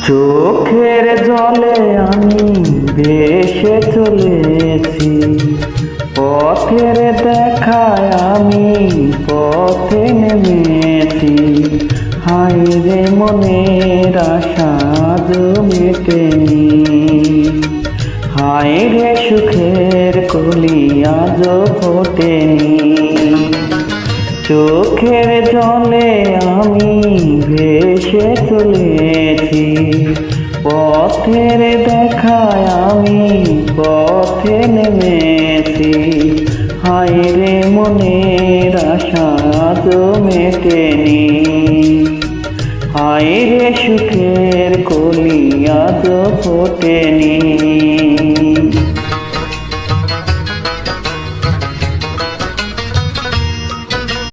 চোখের জলে আমি ভেসে চলেছি, পথের দেখায় আমি পথে নেমেছি। হায় রে মনের আশা মেটেনি, হায় রে সুখের কলি আজ ফোটেনি। চোখের জলে আমি ভেসে চলেছি, পথের দেখায় আমি পথে নেমেছি। হায় রে মনের আশা মেটেনি, হায় রে সুখের কলি আজ ফোটেনি।